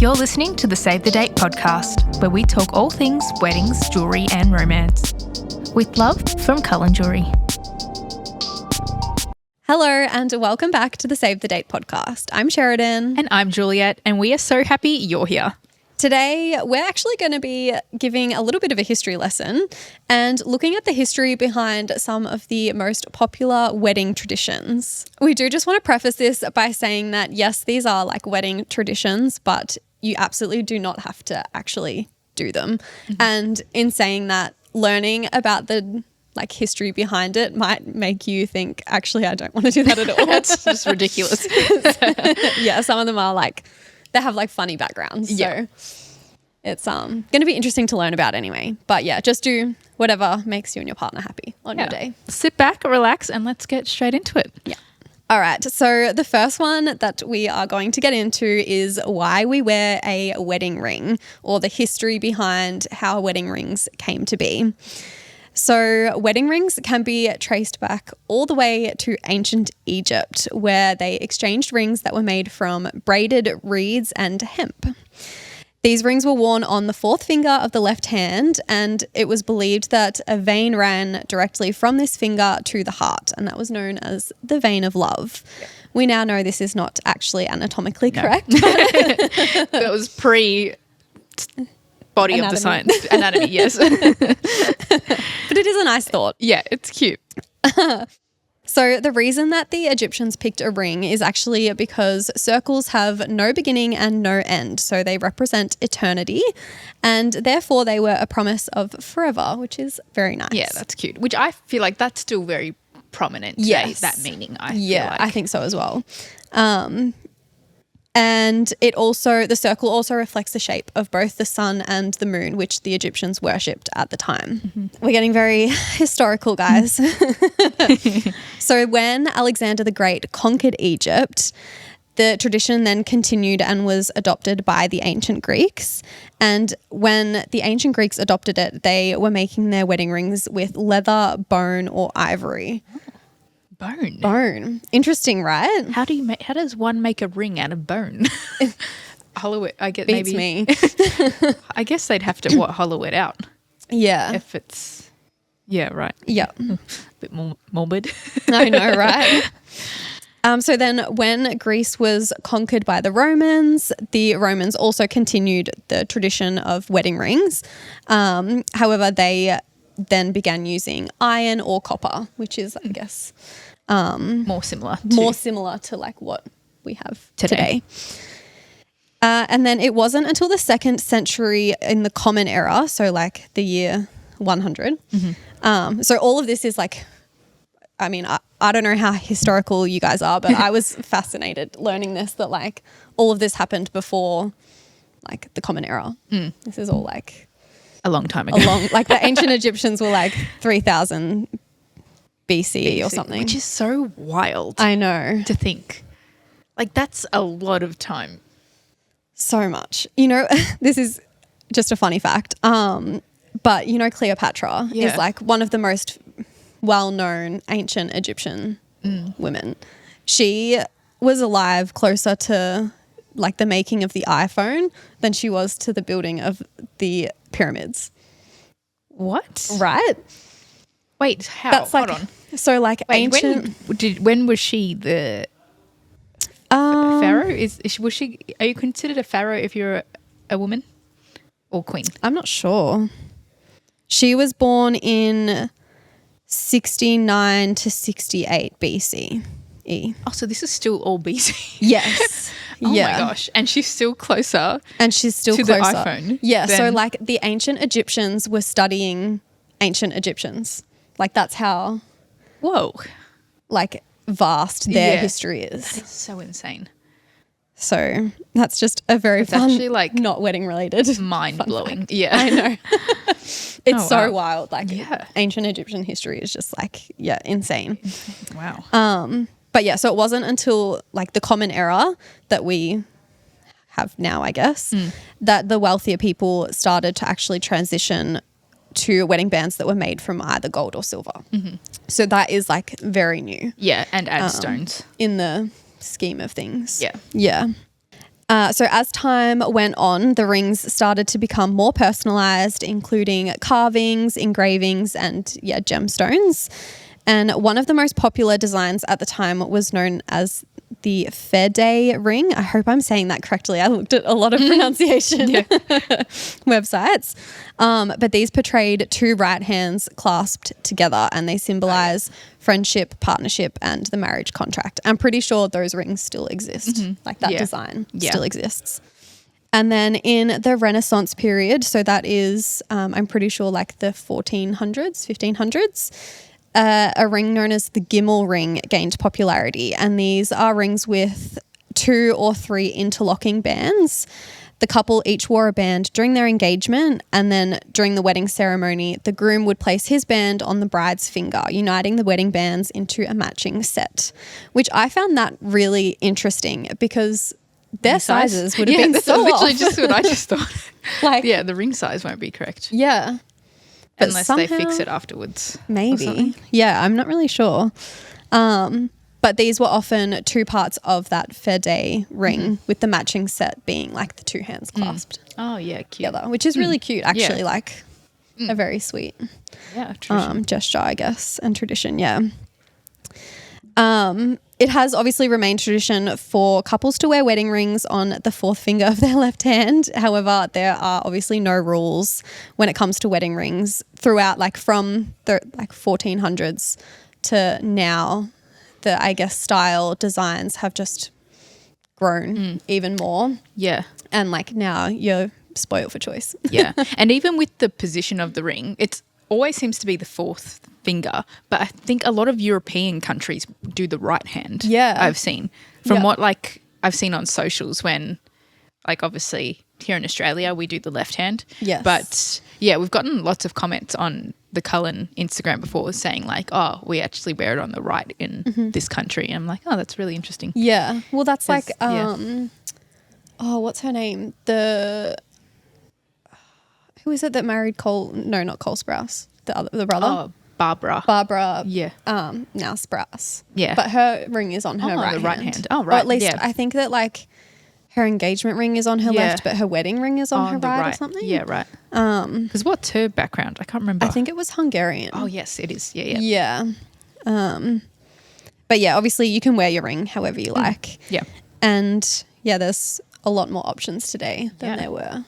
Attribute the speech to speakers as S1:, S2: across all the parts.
S1: You're listening to the Save the Date podcast, where we talk all things weddings, jewellery and romance. With love from Cullen Jewellery.
S2: Hello and welcome back to the Save the Date podcast. I'm Sheridan.
S1: And I'm Juliette, and we are so happy you're here.
S2: Today, we're actually going to be giving a little bit of a history lesson and looking at the history behind some of the most popular wedding traditions. We do just want to preface this by saying that, yes, these are like wedding traditions, but you absolutely do not have to actually do them. Mm-hmm. And in saying that, learning about the history behind it might make you think, actually, I don't want to do that at all.
S1: That's just ridiculous.
S2: Yeah, some of them are they have funny backgrounds. Yeah. So it's going to be interesting to learn about anyway. But yeah, just do whatever makes you and your partner happy on your day.
S1: Sit back, relax, and let's get straight into it.
S2: Yeah. All right. So the first one that we are going to get into is why we wear a wedding ring, or the history behind how wedding rings came to be. So wedding rings can be traced back all the way to ancient Egypt, where they exchanged rings that were made from braided reeds and hemp. These rings were worn on the fourth finger of the left hand, and it was believed that a vein ran directly from this finger to the heart, and that was known as the vein of love. Yeah. We now know this is not actually anatomically correct.
S1: That was pre- body anatomy. Of the science. Anatomy, yes.
S2: But it is a nice thought.
S1: Yeah, it's cute.
S2: So the reason that the Egyptians picked a ring is actually because circles have no beginning and no end. So they represent eternity, and therefore they were a promise of forever, which is very nice.
S1: Yeah, that's cute. Which I feel like that's still very prominent today,
S2: yes.
S1: that meaning.
S2: I think so as well. And the circle also reflects the shape of both the sun and the moon, which the Egyptians worshipped at the time. Mm-hmm. We're getting very historical, guys. So when Alexander the Great conquered Egypt, the tradition then continued and was adopted by the ancient Greeks. And when the ancient Greeks adopted it, they were making their wedding rings with leather, bone, or ivory. Bone. Interesting, right?
S1: How does one make a ring out of bone? Hollow it. I get
S2: Beats
S1: maybe.
S2: Me.
S1: I guess they'd have to hollow it out.
S2: Yeah.
S1: If it's. Yeah. Right.
S2: Yeah.
S1: A bit more morbid.
S2: I know, right? So then when Greece was conquered by the Romans also continued the tradition of wedding rings. However, they then began using iron or copper, which is, I guess,
S1: more similar
S2: to what we have today. And then it wasn't until the 2nd century in the Common Era, so the year 100. Mm-hmm. So all of this is I don't know how historical you guys are, but I was fascinated learning this, that all of this happened before the Common Era. This is all
S1: a long time ago.
S2: The ancient Egyptians were 3000 BC or something.
S1: Which is so wild.
S2: I know.
S1: To think. That's a lot of time.
S2: So much. This is just a funny fact. But Cleopatra is one of the most well-known ancient Egyptian women. She was alive closer to the making of the iPhone than she was to the building of the pyramids.
S1: What?
S2: Right?
S1: Wait, how?
S2: That's
S1: Hold on.
S2: So ancient.
S1: When was she the pharaoh? Was she? Are you considered a pharaoh if you're a woman or queen?
S2: I'm not sure. She was born in 69 to 68 BCE.
S1: Oh, so this is still all BC.
S2: Yes.
S1: Oh my gosh. And she's still closer.
S2: To
S1: the iPhone.
S2: Yeah. So the ancient Egyptians were studying ancient Egyptians. That's how.
S1: Whoa.
S2: Vast their history is.
S1: That is so insane.
S2: So that's just a very fun,
S1: actually
S2: not wedding related.
S1: Mind blowing. Yeah.
S2: I know. It's so wild. Ancient Egyptian history is just insane.
S1: Wow.
S2: But yeah, so it wasn't until the Common Era that we have now, I guess, that the wealthier people started to actually transition to wedding bands that were made from either gold or silver. Mm-hmm. So that is very new.
S1: Yeah, and add stones.
S2: In the scheme of things.
S1: Yeah.
S2: Yeah. So as time went on, the rings started to become more personalized, including carvings, engravings, and gemstones. And one of the most popular designs at the time was known as the Fede ring. I hope I'm saying that correctly. I looked at a lot of pronunciation websites. But these portrayed two right hands clasped together, and they symbolize friendship, partnership, and the marriage contract. I'm pretty sure those rings still exist. Like that design still exists. And then in the Renaissance period, so that is, I'm pretty sure like the 1400s, 1500s, a ring known as the Gimel ring gained popularity. And these are rings with 2 or 3 interlocking bands. The couple each wore a band during their engagement, and then during the wedding ceremony, the groom would place his band on the bride's finger, uniting the wedding bands into a matching set, which I found that really interesting because their sizes would have been
S1: that's
S2: so
S1: literally
S2: off.
S1: just what I just thought.
S2: Like,
S1: the ring size won't be correct.
S2: Yeah. But
S1: Unless
S2: somehow,
S1: they fix it afterwards.
S2: Maybe. Yeah, I'm not really sure. But these were often 2 parts of that Fede ring, with the matching set being like the 2 hands clasped
S1: Oh, yeah, cute.
S2: together, which is really cute, actually. Like a very sweet
S1: Tradition.
S2: gesture, I guess, and tradition. Yeah. It has obviously remained tradition for couples to wear wedding rings on the 4th finger of their left hand. However, there are obviously no rules when it comes to wedding rings throughout, like from the 1400s to now. The, I guess, style designs have just grown even more.
S1: Yeah.
S2: And like now you're spoiled for choice.
S1: Yeah. And even with the position of the ring, it always seems to be the 4th finger, but I think a lot of European countries do the right hand.
S2: Yeah.
S1: I've seen from what like I've seen on socials when like obviously here in Australia we do the left hand.
S2: Yes.
S1: But yeah, we've gotten lots of comments on the Cullen Instagram before saying like, oh, we actually wear it on the right in this country. And I'm like, oh, that's really interesting.
S2: Yeah. Well, that's like,
S1: yeah.
S2: oh, what's her name? Who is it that married Cole? No, not Cole Sprouse. The brother.
S1: Oh, Barbara.
S2: Yeah. Now Sprouse.
S1: Yeah.
S2: But her ring is on her
S1: the
S2: right
S1: right
S2: hand.
S1: hand. Oh,
S2: Or
S1: right.
S2: at least
S1: yeah.
S2: I think that like her engagement ring is on her left, but her wedding ring is on her
S1: the
S2: right or something.
S1: Yeah, right. Because what's her background? I can't remember.
S2: I think it was Hungarian.
S1: Oh, yes, it is. Yeah.
S2: Yeah. But yeah, obviously you can wear your ring however you like.
S1: Yeah.
S2: And yeah, there's a lot more options today than there were.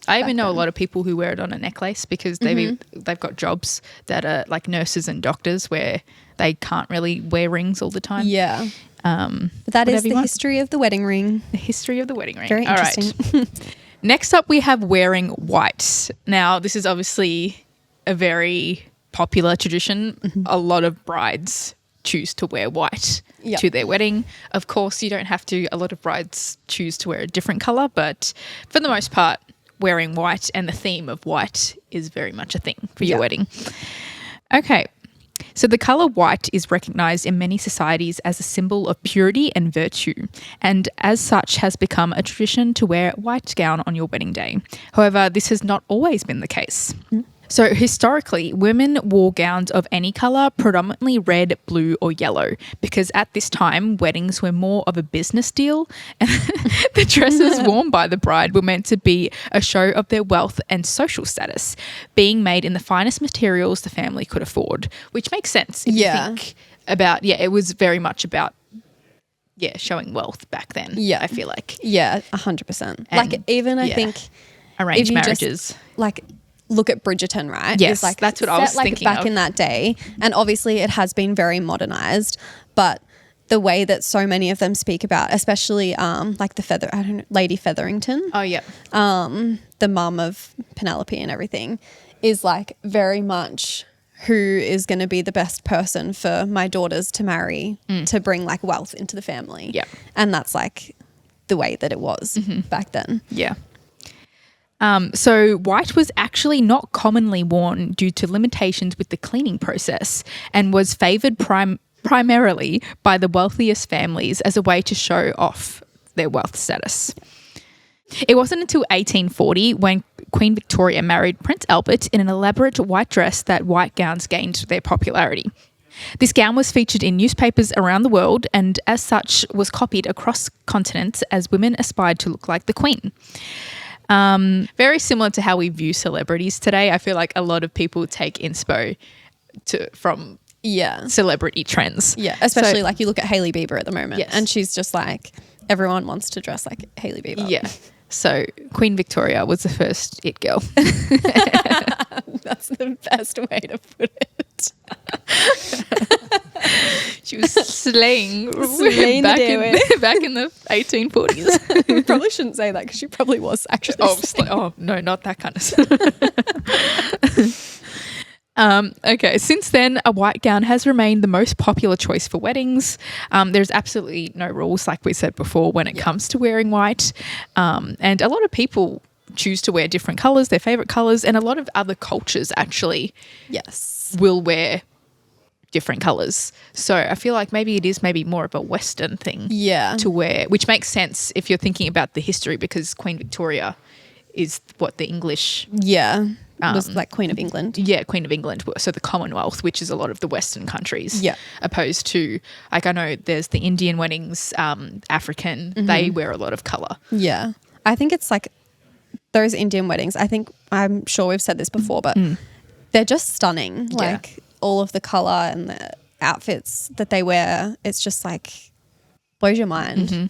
S1: I even know a lot of people who wear it on a necklace because they've got jobs that are like nurses and doctors where they can't really wear rings all the time.
S2: Yeah. But that is the history of the wedding ring.
S1: The history of the wedding ring.
S2: Very interesting.
S1: All right. Next up, we have wearing white. Now, this is obviously a very popular tradition. A lot of brides choose to wear white to their wedding. Of course, you don't have to. A lot of brides choose to wear a different colour, but for the most part, wearing white and the theme of white is very much a thing for your wedding. Okay. So the colour white is recognised in many societies as a symbol of purity and virtue, and as such has become a tradition to wear a white gown on your wedding day. However, this has not always been the case. So historically, women wore gowns of any colour, predominantly red, blue or yellow, because at this time, weddings were more of a business deal and the dresses worn by the bride were meant to be a show of their wealth and social status, being made in the finest materials the family could afford, which makes sense if you think about, it was very much about showing wealth back then, I feel like.
S2: Yeah, 100%. Like even I think
S1: arranged marriages.
S2: Like look at Bridgerton, right?
S1: Yes,
S2: it's like
S1: that's what I was thinking
S2: back
S1: of.
S2: in that day. And obviously it has been very modernized, but the way that so many of them speak about, especially like Lady Featherington.
S1: Oh, yeah.
S2: The mum of Penelope and everything is like very much who is going to be the best person for my daughters to marry to bring like wealth into the family.
S1: Yeah.
S2: And that's like the way that it was back then.
S1: Yeah. So white was actually not commonly worn due to limitations with the cleaning process and was favoured primarily by the wealthiest families as a way to show off their wealth status. It wasn't until 1840 when Queen Victoria married Prince Albert in an elaborate white dress that white gowns gained their popularity. This gown was featured in newspapers around the world and as such was copied across continents as women aspired to look like the Queen. Very similar to how we view celebrities today. I feel like a lot of people take inspo from celebrity trends.
S2: Yeah, especially like you look at Hailey Bieber at the moment.
S1: Yes.
S2: And she's just like, everyone wants to dress like Hailey Bieber.
S1: Yeah. So Queen Victoria was the first it girl.
S2: That's the best way to put it.
S1: She was slaying
S2: the day
S1: back in the 1840s.
S2: We probably shouldn't say that because she probably was actually.
S1: Oh no, not that kind of stuff. Okay, since then, a white gown has remained the most popular choice for weddings. There's absolutely no rules, like we said before, when it comes to wearing white. And a lot of people choose to wear different colours, their favourite colours, and a lot of other cultures actually will wear different colours. So I feel like maybe it is more of a Western thing to wear, which makes sense if you're thinking about the history because Queen Victoria is what the English...
S2: was like Queen of England.
S1: Yeah, Queen of England. So the Commonwealth, which is a lot of the Western countries. Yeah. Opposed to, like I know there's the Indian weddings, African, they wear a lot of colour.
S2: Yeah. I think it's like those Indian weddings, I'm sure we've said this before, but they're just stunning. Like all of the colour and the outfits that they wear, it's just like blows your mind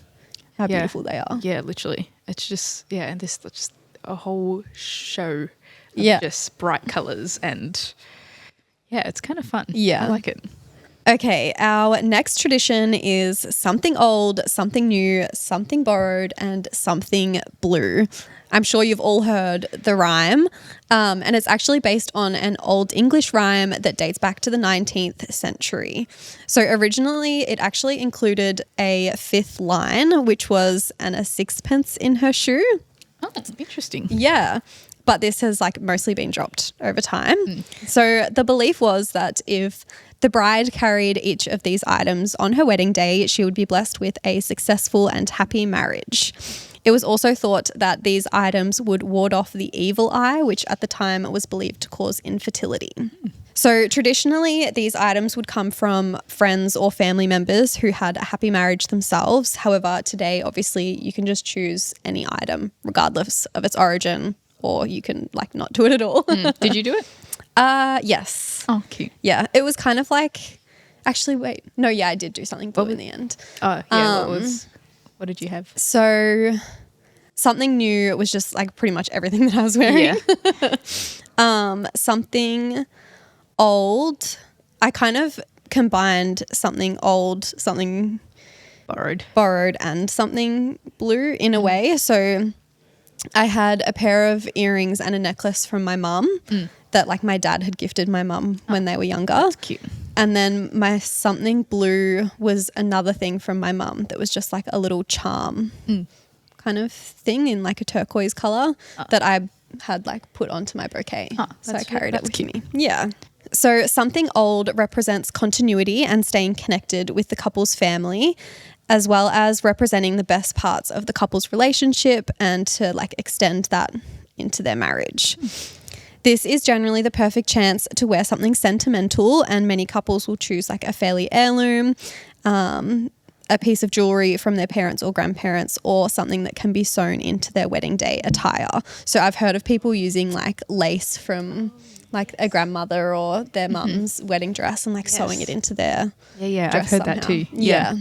S2: how beautiful they are.
S1: Yeah, literally. It's just, and this just a whole show of just bright colours and it's kind of fun. I like it.
S2: Okay, our next tradition is something old, something new, something borrowed, and something blue. I'm sure you've all heard the rhyme, and it's actually based on an Old English rhyme that dates back to the 19th century. So originally it actually included a fifth line, which was "and a sixpence in her shoe."
S1: Oh, interesting.
S2: Yeah. But this has like mostly been dropped over time. So the belief was that if the bride carried each of these items on her wedding day, she would be blessed with a successful and happy marriage. It was also thought that these items would ward off the evil eye, which at the time was believed to cause infertility. So traditionally, these items would come from friends or family members who had a happy marriage themselves. However, today, obviously, you can just choose any item regardless of its origin, or you can like not do it at all.
S1: Did you do it?
S2: Yes.
S1: Oh, cute.
S2: Yeah, it was kind of like, actually, wait. No, yeah, I did do something blue in the end.
S1: Oh, yeah. What did you have?
S2: So something new was just like pretty much everything that I was wearing. Yeah. Something old, I kind of combined something old, something borrowed and something blue in a way. So I had a pair of earrings and a necklace from my mum that like my dad had gifted my mum when they were younger.
S1: That's cute.
S2: And then my something blue was another thing from my mum that was just like a little charm kind of thing in like a turquoise colour that I had like put onto my bouquet. So I carried it with me. Yeah. So something old represents continuity and staying connected with the couple's family, as well as representing the best parts of the couple's relationship and to like extend that into their marriage. This is generally the perfect chance to wear something sentimental, and many couples will choose like a fairly heirloom, a piece of jewelry from their parents or grandparents, or something that can be sewn into their wedding day attire. So I've heard of people using like lace from like a grandmother or their mum's wedding dress and like sewing it into their dress
S1: I've heard that too.
S2: Yeah.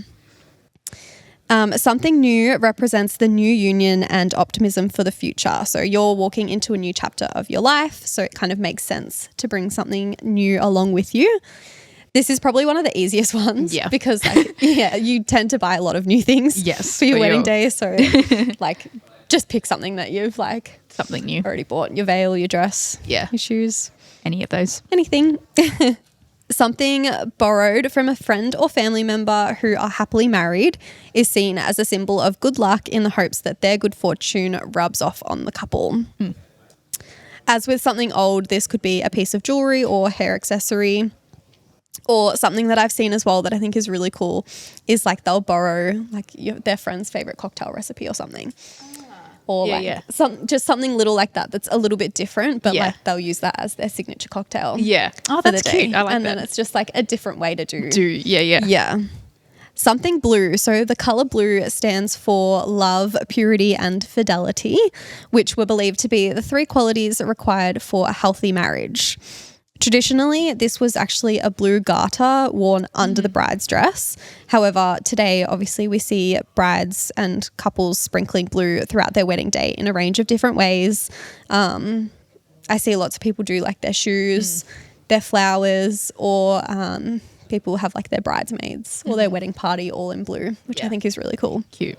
S2: Something new represents the new union and optimism for the future. So you're walking into a new chapter of your life, so it kind of makes sense to bring something new along with you. This is probably one of the easiest ones because like, you tend to buy a lot of new things for your wedding day. So like just pick something that you've like
S1: something new
S2: already bought, your veil, your dress, your shoes.
S1: Any of those.
S2: Anything. Something borrowed from a friend or family member who are happily married is seen as a symbol of good luck in the hopes that their good fortune rubs off on the couple. As with something old, this could be a piece of jewelry or hair accessory, or something that I've seen as well that I think is really cool is like they'll borrow like their friend's favorite cocktail recipe or something. or just something little like that that's a little bit different, but like they'll use that as their signature cocktail.
S1: Yeah. Oh, that's cute. I like
S2: and
S1: that.
S2: then it's just like a different way to do.
S1: Yeah.
S2: Something blue. So the color blue stands for love, purity, and fidelity, which were believed to be the 3 qualities required for a healthy marriage. Traditionally, this was actually a blue garter worn under the bride's dress. However, today, obviously, we see brides and couples sprinkling blue throughout their wedding day in a range of different ways. I see lots of people do like their shoes, their flowers, or people have like their bridesmaids or their wedding party all in blue, which I think is really cool.
S1: Cute.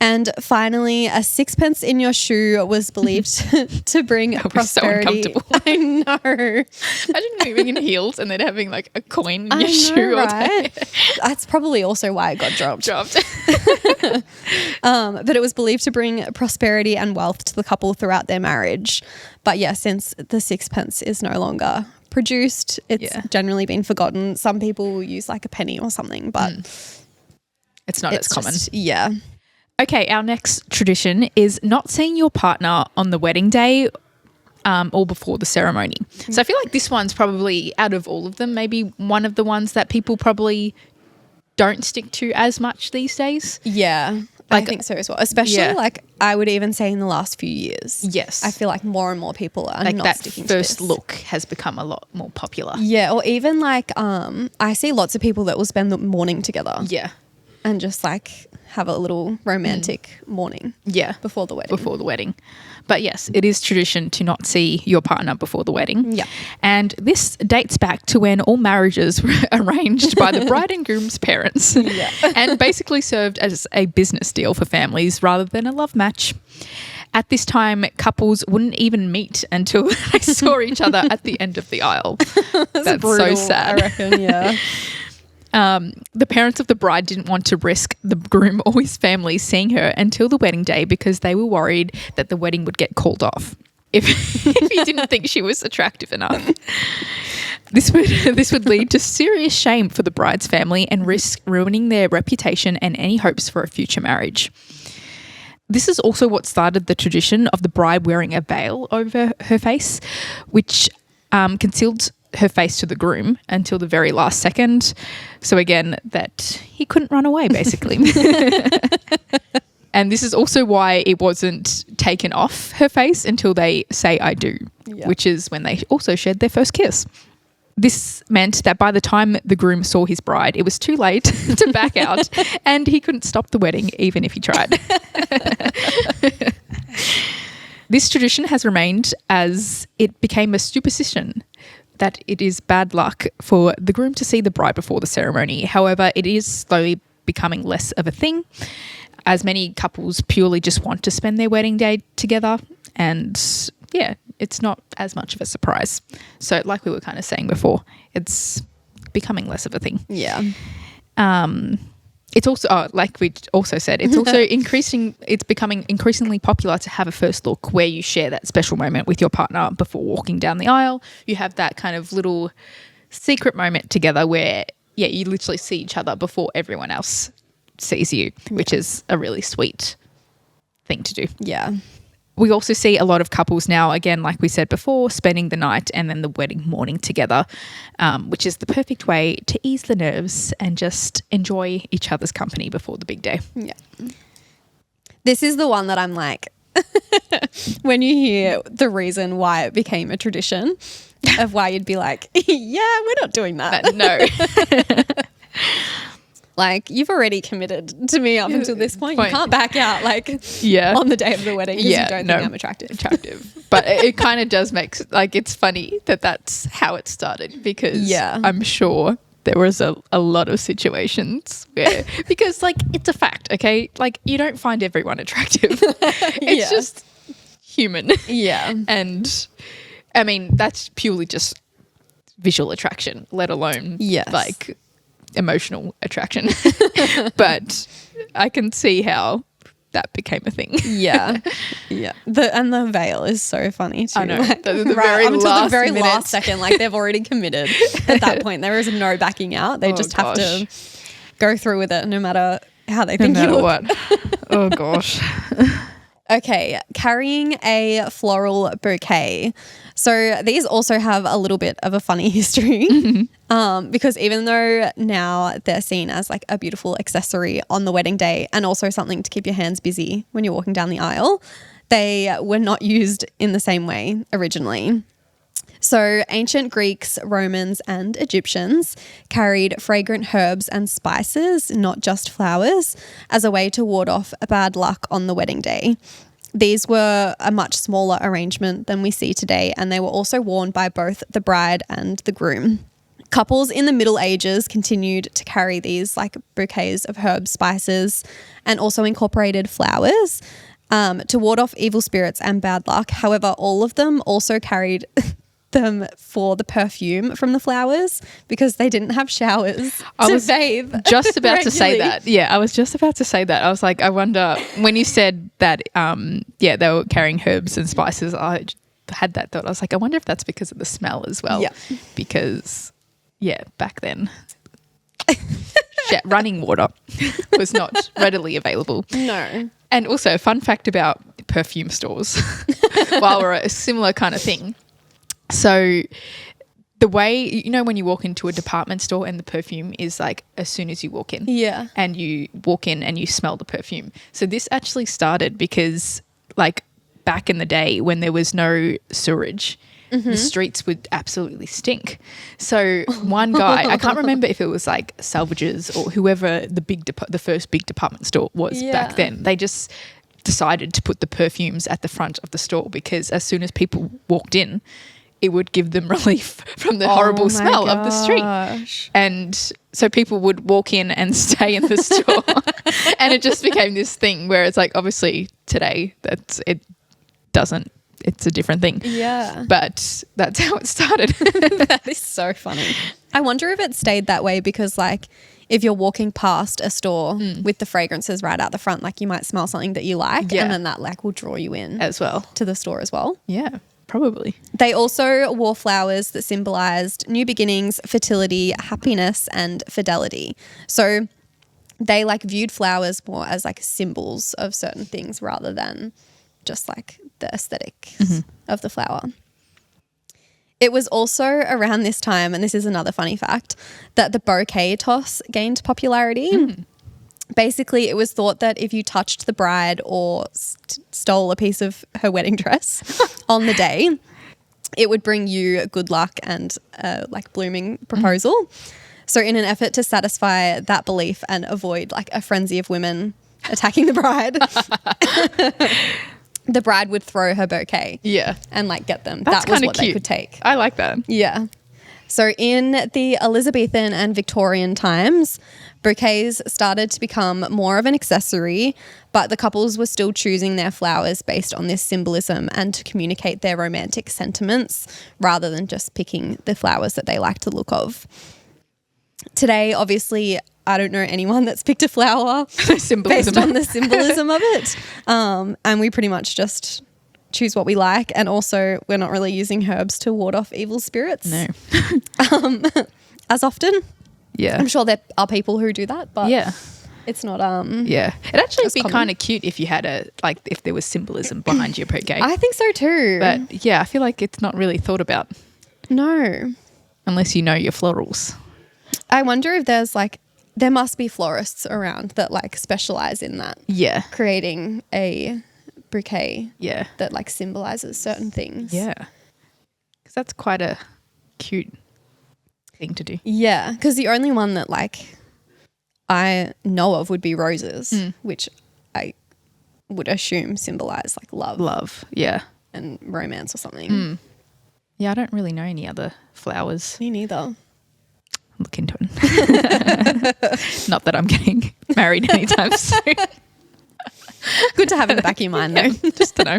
S2: And finally, a 6pence in your shoe was believed to bring prosperity.
S1: So uncomfortable.
S2: I know.
S1: Imagine moving in heels and then having like a coin in your shoe.
S2: Right? That's probably also why it got dropped. But it was believed to bring prosperity and wealth to the couple throughout their marriage. But yeah, since the 6pence is no longer produced, it's generally been forgotten. Some people will use like a penny or something, but
S1: it's not as common.
S2: Yeah.
S1: Okay, our next tradition is not seeing your partner on the wedding day or before the ceremony. So I feel like this one's probably, out of all of them, maybe one of the ones that people probably don't stick to as much these days.
S2: Yeah, I think so as well. Especially like I would even say in the last few years.
S1: Yes.
S2: I feel like more and more people are
S1: like
S2: not
S1: that
S2: sticking to this.
S1: first look has become a lot more popular.
S2: Yeah, or even like I see lots of people that will spend the morning together.
S1: Yeah.
S2: And just like have a little romantic morning.
S1: Yeah.
S2: Before the wedding.
S1: But yes, it is tradition to not see your partner before the wedding.
S2: Yeah.
S1: And this dates back to when all marriages were arranged by the bride and groom's parents.
S2: Yeah.
S1: And basically served as a business deal for families rather than a love match. At this time, couples wouldn't even meet until they saw each other at the end of the aisle. That's
S2: brutal,
S1: so sad.
S2: I reckon, yeah.
S1: The parents of the bride didn't want to risk the groom or his family seeing her until the wedding day because they were worried that the wedding would get called off if he didn't think she was attractive enough. This would lead to serious shame for the bride's family and risk ruining their reputation and any hopes for a future marriage. This is also what started the tradition of the bride wearing a veil over her face, which concealed her face to the groom until the very last second. So again, that he couldn't run away, basically. And this is also why it wasn't taken off her face until they say I do, which is when they also shared their first kiss. This meant that by the time the groom saw his bride, it was too late to back out and he couldn't stop the wedding even if he tried. This tradition has remained as it became a superstition that it is bad luck for the groom to see the bride before the ceremony. However, it is slowly becoming less of a thing, as many couples purely just want to spend their wedding day together, and yeah, it's not as much of a surprise. So like we were kind of saying before, it's becoming less of a thing.
S2: Yeah.
S1: It's also, like we also said, it's also it's becoming increasingly popular to have a first look where you share that special moment with your partner before walking down the aisle. You have that kind of little secret moment together where, you literally see each other before everyone else sees you, which is a really sweet thing to do.
S2: Yeah.
S1: We also see a lot of couples now, again, like we said before, spending the night and then the wedding morning together, which is the perfect way to ease the nerves and just enjoy each other's company before the big day.
S2: Yeah. This is the one that I'm like, when you hear the reason why it became a tradition of why you'd be like, yeah, we're not doing that.
S1: No.
S2: Like, you've already committed to me up until this point. You can't back out, like, on the day of the wedding because you don't think I'm attractive.
S1: But it kind of does make, like, it's funny that that's how it started because I'm sure there was a lot of situations where, because, like, it's a fact, okay? Like, you don't find everyone attractive. It's just human. Yeah. And, I mean, that's purely just visual attraction, let alone, like, emotional attraction. But I can see how that became a thing.
S2: Yeah. The veil is so funny too.
S1: I know.
S2: Like,
S1: the very until
S2: the very last second, like they've already committed. At that point, there is no backing out. They just have to go through with it, no matter how they think you look.
S1: What. Oh gosh.
S2: Okay, carrying a floral bouquet. So these also have a little bit of a funny history because even though now they're seen as like a beautiful accessory on the wedding day and also something to keep your hands busy when you're walking down the aisle, they were not used in the same way originally. So ancient Greeks, Romans and Egyptians carried fragrant herbs and spices, not just flowers, as a way to ward off bad luck on the wedding day. These were a much smaller arrangement than we see today, and they were also worn by both the bride and the groom. Couples in the Middle Ages continued to carry these like bouquets of herbs, spices, and also incorporated flowers to ward off evil spirits and bad luck. However, all of them also carried them for the perfume from the flowers because they didn't have showers to bathe.
S1: Just about to say that. Yeah, I was just about to say that. I was like, I wonder, when you said that, they were carrying herbs and spices, I had that thought. I was like, I wonder if that's because of the smell as well. Yeah. Because, back then, running water was not readily available.
S2: No.
S1: And also, fun fact about perfume stores, while we're a similar kind of thing. So the way, when you walk into a department store and the perfume is like as soon as you walk in.
S2: Yeah.
S1: And you walk in and you smell the perfume. So this actually started because like back in the day when there was no sewerage, the streets would absolutely stink. So one guy, I can't remember if it was like Salvages or whoever the first big department store was back then. They just decided to put the perfumes at the front of the store because as soon as people walked in, it would give them relief from the horrible smell of the street. And so people would walk in and stay in the store. And it just became this thing where it's like, obviously today it's a different thing.
S2: Yeah.
S1: But that's how it started.
S2: That is so funny. I wonder if it stayed that way because like if you're walking past a store with the fragrances right out the front, like you might smell something that you like and then that like will draw you in
S1: as well
S2: to the store as well.
S1: Yeah. Probably.
S2: They also wore flowers that symbolized new beginnings, fertility, happiness, and fidelity. So they like viewed flowers more as like symbols of certain things rather than just like the aesthetics of the flower. It was also around this time, and this is another funny fact, that the bouquet toss gained popularity. Basically, it was thought that if you touched the bride or stole a piece of her wedding dress on the day, it would bring you good luck and like blooming proposal. So in an effort to satisfy that belief and avoid like a frenzy of women attacking the bride, the bride would throw her bouquet and like get them.
S1: That's
S2: that was what
S1: cute.
S2: they could take.
S1: I like that.
S2: Yeah. So in the Elizabethan and Victorian times, bouquets started to become more of an accessory, but the couples were still choosing their flowers based on this symbolism and to communicate their romantic sentiments rather than just picking the flowers that they like the look of. Today, obviously, I don't know anyone that's picked a flower based on the symbolism of it. And we pretty much just choose what we like, and also we're not really using herbs to ward off evil spirits.
S1: No.
S2: As often.
S1: Yeah.
S2: I'm sure there are people who do that, but it's not
S1: it'd actually be kind of cute if you had if there was symbolism behind your bouquet.
S2: I think so too.
S1: But yeah, I feel like it's not really thought about.
S2: No.
S1: Unless you know your florals.
S2: I wonder if there must be florists around that like specialize in that.
S1: Yeah.
S2: Creating a bouquet that like symbolizes certain things.
S1: Yeah. Because that's quite a cute thing to do.
S2: Yeah, because the only one that like I know of would be roses, which I would assume symbolize like love, and romance or something.
S1: Yeah, I don't really know any other flowers.
S2: Me neither.
S1: Look into it. Not that I'm getting married anytime soon.
S2: Good to have in the back of your mind though.
S1: Just to know.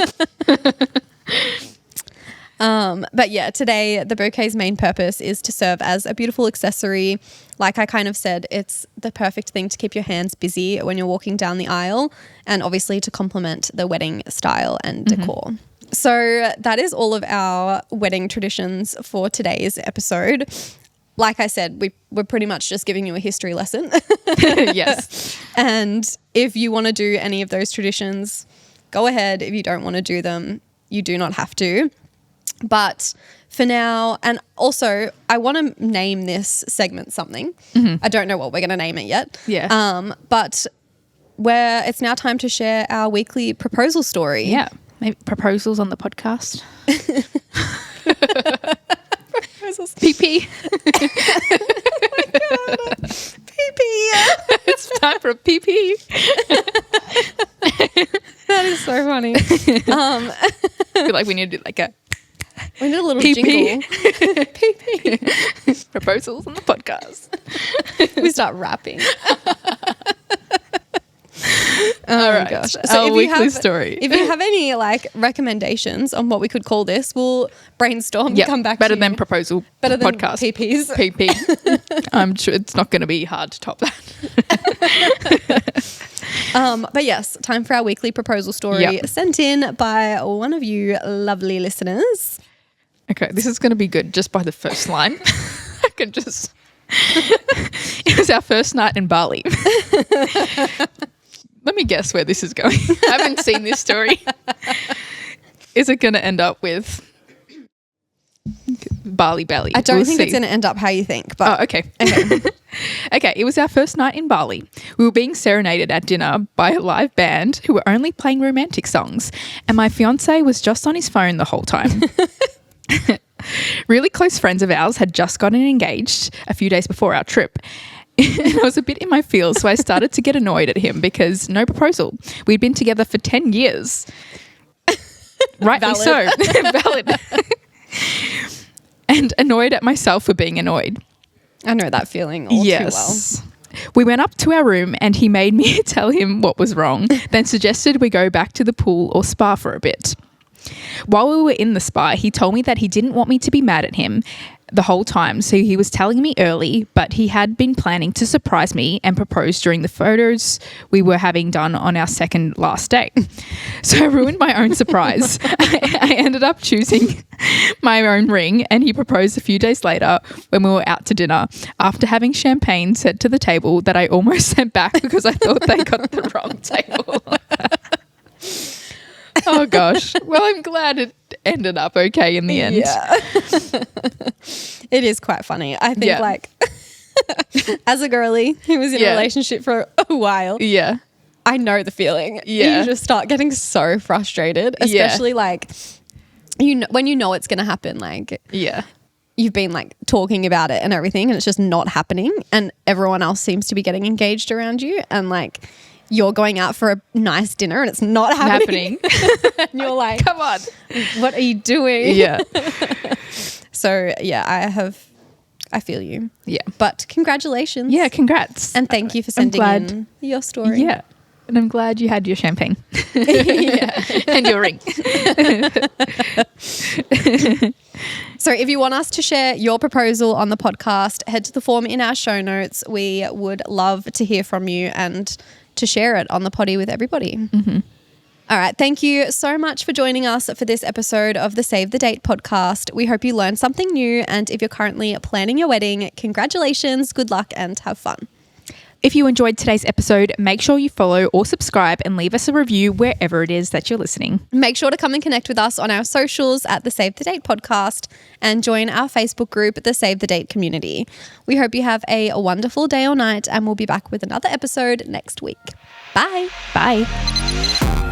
S2: But yeah, today the bouquet's main purpose is to serve as a beautiful accessory. Like I kind of said, it's the perfect thing to keep your hands busy when you're walking down the aisle, and obviously to complement the wedding style and decor. So that is all of our wedding traditions for today's episode. Like I said, we're pretty much just giving you a history lesson.
S1: Yes.
S2: And if you want to do any of those traditions, go ahead. If you don't want to do them, you do not have to. But for now, and also I want to name this segment something. I don't know what we're going to name it yet.
S1: Yeah.
S2: But it's now time to share our weekly proposal story.
S1: Yeah. Maybe proposals on the podcast.
S2: Proposals.
S1: PP.
S2: PP.
S1: It's time for a PP.
S2: That is so funny.
S1: I feel like we need to do like a
S2: We need a little
S1: PP.
S2: jingle. PP.
S1: proposals on the podcast.
S2: We start rapping.
S1: All right.
S2: Gosh.
S1: So our weekly story.
S2: If you have any like recommendations on what we could call this, we'll brainstorm and come back
S1: better
S2: to you.
S1: than proposal
S2: Better than
S1: podcast.
S2: PPs.
S1: PP. I'm sure it's not going to be hard to top that.
S2: But yes, time for our weekly proposal story sent in by one of you lovely listeners.
S1: Okay, this is going to be good just by the first line. I can just... It was our first night in Bali. Let me guess where this is going. I haven't seen this story. Is it going to end up with Bali belly?
S2: I don't think it's going to end up how you think. But
S1: okay. Okay, it was our first night in Bali. We were being serenaded at dinner by a live band who were only playing romantic songs, and my fiancé was just on his phone the whole time. Really close friends of ours had just gotten engaged a few days before our trip. I was a bit in my feels, so I started to get annoyed at him because no proposal. We'd been together for 10 years. Rightly so. Valid. And annoyed at myself for being annoyed.
S2: I know that feeling all too well.
S1: We went up to our room and he made me tell him what was wrong, then suggested we go back to the pool or spa for a bit. While we were in the spa, he told me that he didn't want me to be mad at him the whole time, so he was telling me early, but he had been planning to surprise me and propose during the photos we were having done on our second last date. So I ruined my own surprise. I ended up choosing my own ring, and he proposed a few days later when we were out to dinner after having champagne set to the table that I almost sent back because I thought they got the wrong table. Oh gosh. Well, I'm glad it ended up okay in the end.
S2: Yeah. It is quite funny. I think like as a girly who was in a relationship for a while.
S1: Yeah.
S2: I know the feeling.
S1: Yeah.
S2: You just start getting so frustrated, especially like when you know it's going to happen, like you've been like talking about it and everything and it's just not happening and everyone else seems to be getting engaged around you and like you're going out for a nice dinner and it's not happening. And you're like,
S1: come on,
S2: what are you doing?
S1: Yeah.
S2: So yeah, I feel you.
S1: Yeah.
S2: But congratulations.
S1: Yeah, congrats.
S2: And thank you for sending in your story.
S1: Yeah. And I'm glad you had your champagne. And your ring.
S2: So if you want us to share your proposal on the podcast, head to the form in our show notes. We would love to hear from you and to share it on the potty with everybody.
S1: Mm-hmm.
S2: All right. Thank you so much for joining us for this episode of the Save the Date podcast. We hope you learned something new. And if you're currently planning your wedding, congratulations, good luck, and have fun.
S1: If you enjoyed today's episode, make sure you follow or subscribe and leave us a review wherever it is that you're listening.
S2: Make sure to come and connect with us on our socials at the Save the Date podcast and join our Facebook group, the Save the Date community. We hope you have a wonderful day or night and we'll be back with another episode next week. Bye.
S1: Bye.